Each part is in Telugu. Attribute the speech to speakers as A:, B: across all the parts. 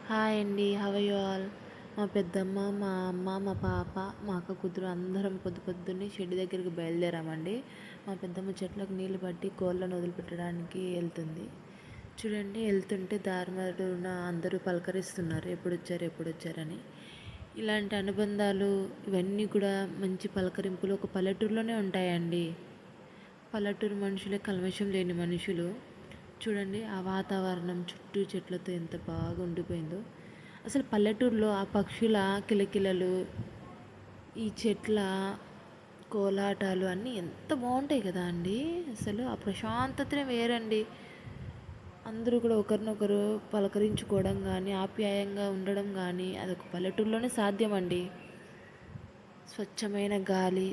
A: హాయ్ అండి, హవ్ యూ ఆల్. మా పెద్దమ్మ, మా అమ్మ, మా పాప, మా అక్క కూతురు అందరం పొద్దున్నే షెడ్ దగ్గరికి బయలుదేరామండి. మా పెద్దమ్మ చెట్లకు నీళ్లు పట్టి కోళ్ళను వదిలిపెట్టడానికి వెళ్తుంది. చూడండి, వెళ్తుంటే దారిన అందరూ పలకరిస్తున్నారు, ఎప్పుడొచ్చారని. ఇలాంటి అనుబంధాలు ఇవన్నీ కూడా మంచి పలకరింపులు ఒక పల్లెటూరులోనే ఉంటాయండి. పల్లెటూరు మనుషులే కల్మషం లేని మనుషులు. చూడండి, ఆ వాతావరణం చుట్టూ చెట్లతో ఎంత బాగా ఉండిపోయిందో. అసలు పల్లెటూరులో ఆ పక్షుల కిలకిలలు, ఈ చెట్ల కోలాటాలు అన్నీ ఎంత బాగుంటాయి కదా అండి. అసలు ఆ ప్రశాంతతనే వేరండి. అందరూ కూడా ఒకరినొకరు పలకరించుకోవడం కానీ, ఆప్యాయంగా ఉండడం కానీ అదొక పల్లెటూరులోనే సాధ్యమండి. స్వచ్ఛమైన గాలి,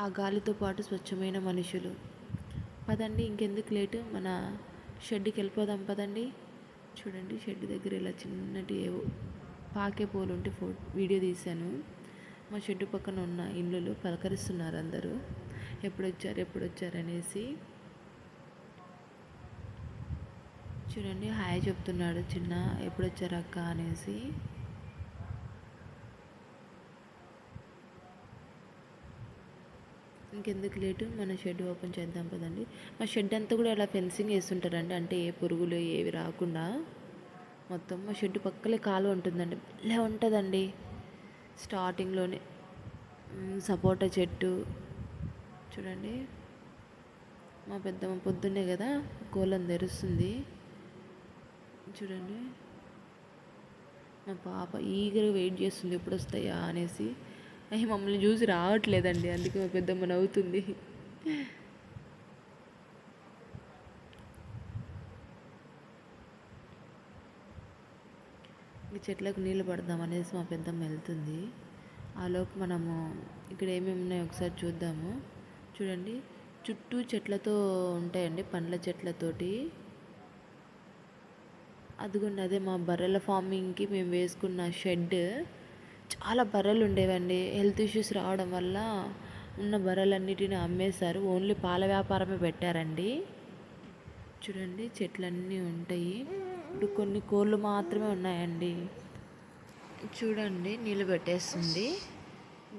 A: ఆ గాలితో పాటు స్వచ్ఛమైన మనుషులు. పదండి, ఇంకెందుకు లేటు, మన షెడ్కి వెళ్ళిపోదాం పదండి. చూడండి, షెడ్ దగ్గర ఇలా చిన్నటి ఏవో పాకే పూలు ఉంటే వీడియో తీశాను. మా షెడ్ పక్కన ఉన్న ఇల్లులు పలకరిస్తున్నారు అందరూ, ఎప్పుడొచ్చారు అనేసి. చూడండి, హాయ్ చెప్తున్నాడు చిన్న, ఎప్పుడొచ్చారు అక్క అనేసి. ఇంకెందుకు లేటు, మన షెడ్ ఓపెన్ చేద్దాం పదండి. మా షెడ్ అంతా కూడా ఇలా ఫెన్సింగ్ వేస్తుంటారండి, అంటే ఏ పురుగులు ఏవి రాకుండా. మొత్తం మా షెడ్ పక్కలే కాలువ ఉంటుందండి, ఇలా ఉంటుందండి. స్టార్టింగ్లోనే సపోటా చెట్టు. చూడండి, మా పెద్దమ్మ పొద్దున్నే కదా కోళ్ళను తెరుస్తుంది. చూడండి, మా పాప ఈగర్గా వెయిట్ చేస్తుంది ఎప్పుడు వస్తాయా అనేసి. అవి మమ్మల్ని చూసి రావట్లేదండి, అందుకే మా పెద్దమ్మ నవ్వుతుంది. ఈ చెట్లకు నీళ్ళు పడదాం అనేసి మా పెద్దమ్మ వెళ్తుంది. ఆలోపు మనము ఇక్కడ ఏమేమి ఉన్నాయో ఒకసారి చూద్దాము. చూడండి, చుట్టూ చెట్లతో ఉంటాయండి, పండ్ల చెట్లతోటి. అదిగోండి, అదే మా బర్రెల ఫార్మింగ్కి మేము వేసుకున్న షెడ్. చాలా బర్రెలు ఉండేవండి, హెల్త్ ఇష్యూస్ రావడం వల్ల ఉన్న బర్రెలన్నిటిని అమ్మేశారు, ఓన్లీ పాల వ్యాపారమే పెట్టారండి. చూడండి, చెట్లన్నీ ఉంటాయి. ఇప్పుడు కొన్ని కోళ్ళు మాత్రమే ఉన్నాయండి. చూడండి, నీళ్ళు పెట్టేస్తుంది.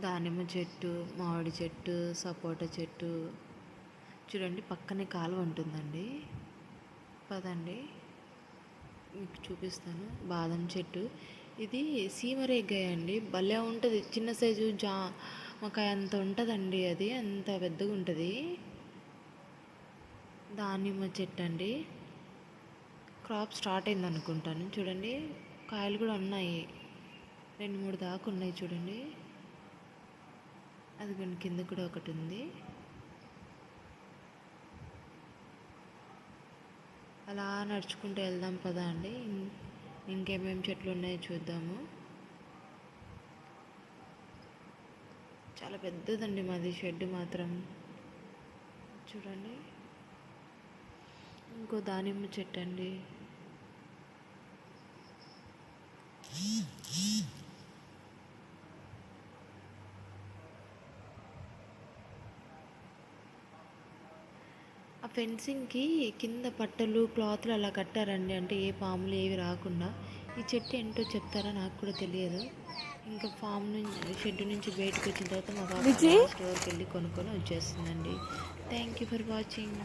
A: దానిమ్మ చెట్టు, మామిడి చెట్టు, సపోటా చెట్టు. చూడండి, పక్కనే కాలువ ఉంటుందండి. పదండి, మీకు చూపిస్తాను. బాదం చెట్టు, ఇది సీమరేగ్గాయ అండి, భలే ఉంటుంది. చిన్న సైజు జామకాయ అంత ఉంటుందండి, అది అంత పెద్దగా ఉంటుంది. దానిమ్మ చెట్టు అండి, క్రాప్ స్టార్ట్ అయింది అనుకుంటాను. చూడండి, కాయలు కూడా ఉన్నాయి, 2-3 దాకా ఉన్నాయి. చూడండి, అది కింద కూడా ఒకటి ఉంది. అలా నడుచుకుంటూ వెళ్దాం పదా అండి. ఇంకేమేమి చెట్లు ఉన్నాయో చూద్దాము. చాలా పెద్దదండి మాది షెడ్ మాత్రం. చూడండి, ఇంకో దానిమ్మ చెట్టు అండి. ఆ ఫెన్సింగ్కి కింద పట్టలు క్లాత్లు అలా కట్టారండి, అంటే ఏ పాములు ఏవి రాకుండా. ఈ చెట్టు ఏంటో చెప్తారా, నాకు కూడా తెలియదు. ఇంకా ఫామ్ నుంచి షెడ్ నుంచి బయటకు వచ్చిన తర్వాత మా బాబు స్టోర్కి వెళ్ళి కొనుక్కొని వచ్చేస్తుందండి. Thank you for watching.